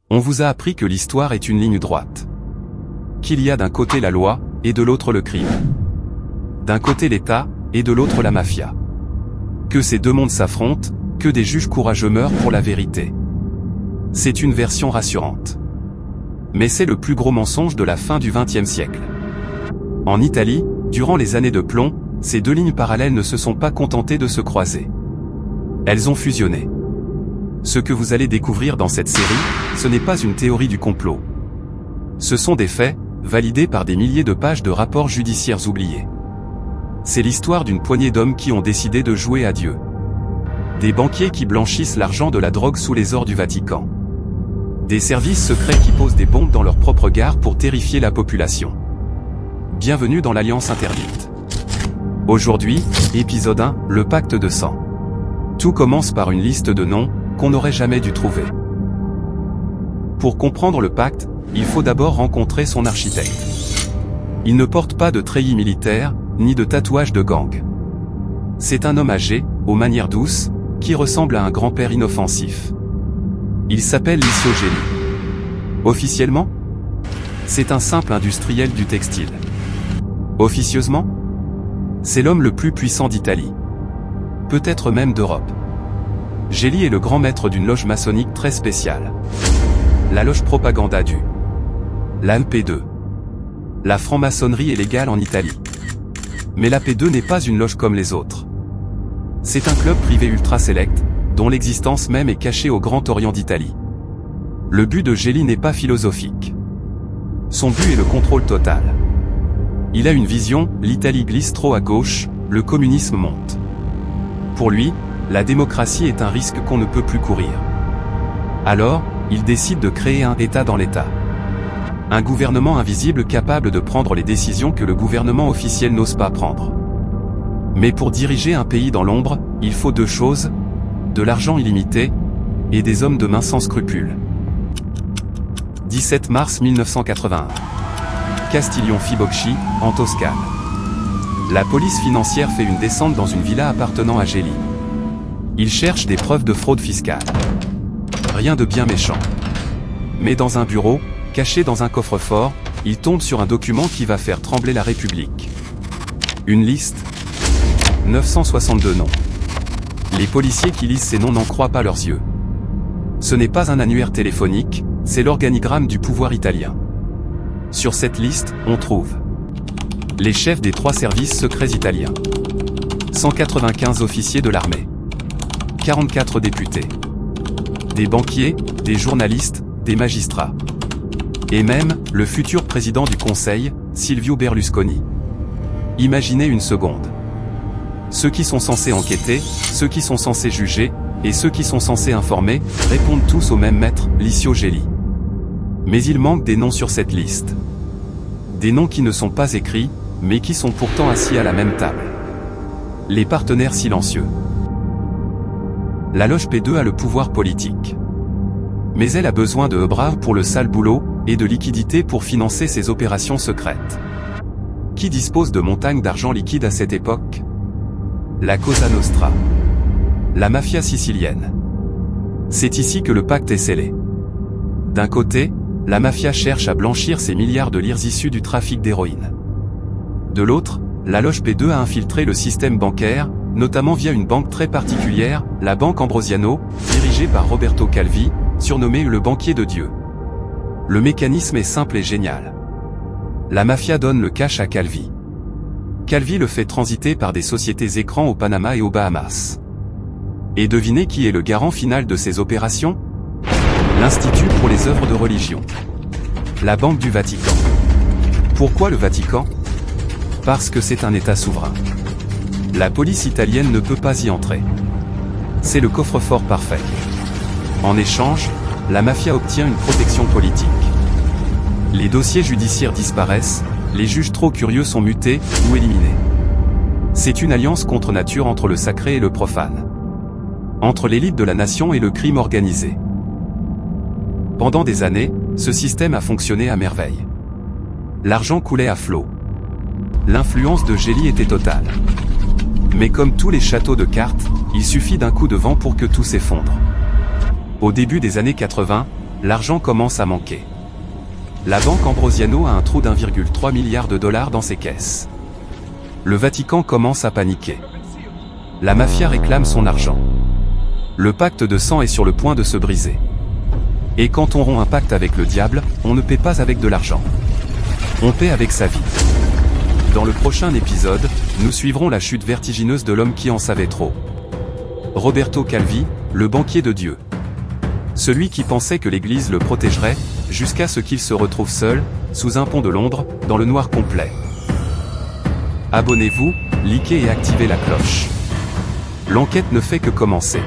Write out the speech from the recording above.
On vous a appris que l'histoire est une ligne droite. Qu'il y a d'un côté la loi, et de l'autre le crime. D'un côté l'État, et de l'autre la mafia. Que ces deux mondes s'affrontent, que des juges courageux meurent pour la vérité. C'est une version rassurante. Mais c'est le plus gros mensonge de la fin du XXe siècle. En Italie, durant les années de plomb, ces deux lignes parallèles ne se sont pas contentées de se croiser. Elles ont fusionné. Ce que vous allez découvrir dans cette série, ce n'est pas une théorie du complot. Ce sont des faits, validés par des milliers de pages de rapports judiciaires oubliés. C'est l'histoire d'une poignée d'hommes qui ont décidé de jouer à Dieu. Des banquiers qui blanchissent l'argent de la drogue sous les ors du Vatican. Des services secrets qui posent des bombes dans leurs propres gares pour terrifier la population. Bienvenue dans l'Alliance interdite. Aujourd'hui, épisode 1, le pacte de sang. Tout commence par une liste de noms qu'on n'aurait jamais dû trouver. Pour comprendre le pacte, il faut d'abord rencontrer son architecte. Il ne porte pas de treillis militaire, ni de tatouage de gang. C'est un homme âgé, aux manières douces, qui ressemble à un grand-père inoffensif. Il s'appelle Licio Gelli. Officiellement, c'est un simple industriel du textile. Officieusement, c'est l'homme le plus puissant d'Italie. Peut-être même d'Europe. Gelli est le grand maître d'une loge maçonnique très spéciale. La loge Propaganda du l'AP2. La franc-maçonnerie est légale en Italie. Mais l'AP2 n'est pas une loge comme les autres. C'est un club privé ultra sélect, dont l'existence même est cachée au Grand Orient d'Italie. Le but de Gelli n'est pas philosophique. Son but est le contrôle total. Il a une vision, l'Italie glisse trop à gauche, le communisme monte. Pour lui, la démocratie est un risque qu'on ne peut plus courir. Alors, il décide de créer un État dans l'État. Un gouvernement invisible capable de prendre les décisions que le gouvernement officiel n'ose pas prendre. Mais pour diriger un pays dans l'ombre, il faut deux choses, de l'argent illimité, et des hommes de main sans scrupules. 17 mars 1981. Castiglione-Fibocchi, en Toscane. La police financière fait une descente dans une villa appartenant à Gelli. Il cherche des preuves de fraude fiscale. Rien de bien méchant. Mais dans un bureau, caché dans un coffre-fort, il tombe sur un document qui va faire trembler la République. Une liste. 962 noms. Les policiers qui lisent ces noms n'en croient pas leurs yeux. Ce n'est pas un annuaire téléphonique, c'est l'organigramme du pouvoir italien. Sur cette liste, on trouve les chefs des 3 services secrets italiens, 195 officiers de l'armée, 44 députés, des banquiers, des journalistes, des magistrats, et même le futur président du Conseil, Silvio Berlusconi. Imaginez une seconde. Ceux qui sont censés enquêter, ceux qui sont censés juger, et ceux qui sont censés informer, répondent tous au même maître, Licio Gelli. Mais il manque des noms sur cette liste. Des noms qui ne sont pas écrits, mais qui sont pourtant assis à la même table. Les partenaires silencieux. La loge P2 a le pouvoir politique. Mais elle a besoin de braves pour le sale boulot, et de liquidités pour financer ses opérations secrètes. Qui dispose de montagnes d'argent liquide à cette époque? La Cosa Nostra. La mafia sicilienne. C'est ici que le pacte est scellé. D'un côté, la mafia cherche à blanchir ses milliards de lires issus du trafic d'héroïne. De l'autre, la loge P2 a infiltré le système bancaire, notamment via une banque très particulière, la Banque Ambrosiano, dirigée par Roberto Calvi, surnommé le banquier de Dieu. Le mécanisme est simple et génial. La mafia donne le cash à Calvi. Calvi le fait transiter par des sociétés écrans au Panama et aux Bahamas. Et devinez qui est le garant final de ces opérations? L'Institut pour les œuvres de religion. La Banque du Vatican. Pourquoi le Vatican? Parce que c'est un État souverain. La police italienne ne peut pas y entrer. C'est le coffre-fort parfait. En échange, la mafia obtient une protection politique. Les dossiers judiciaires disparaissent, les juges trop curieux sont mutés ou éliminés. C'est une alliance contre nature entre le sacré et le profane. Entre l'élite de la nation et le crime organisé. Pendant des années, ce système a fonctionné à merveille. L'argent coulait à flot. L'influence de Gelli était totale. Mais comme tous les châteaux de cartes, il suffit d'un coup de vent pour que tout s'effondre. Au début des années 80, l'argent commence à manquer. La banque Ambrosiano a un trou d'1,3 milliard de dollars dans ses caisses. Le Vatican commence à paniquer. La mafia réclame son argent. Le pacte de sang est sur le point de se briser. Et quand on rompt un pacte avec le diable, on ne paie pas avec de l'argent. On paie avec sa vie. Dans le prochain épisode, nous suivrons la chute vertigineuse de l'homme qui en savait trop. Roberto Calvi, le banquier de Dieu. Celui qui pensait que l'Église le protégerait, jusqu'à ce qu'il se retrouve seul, sous un pont de Londres, dans le noir complet. Abonnez-vous, likez et activez la cloche. L'enquête ne fait que commencer.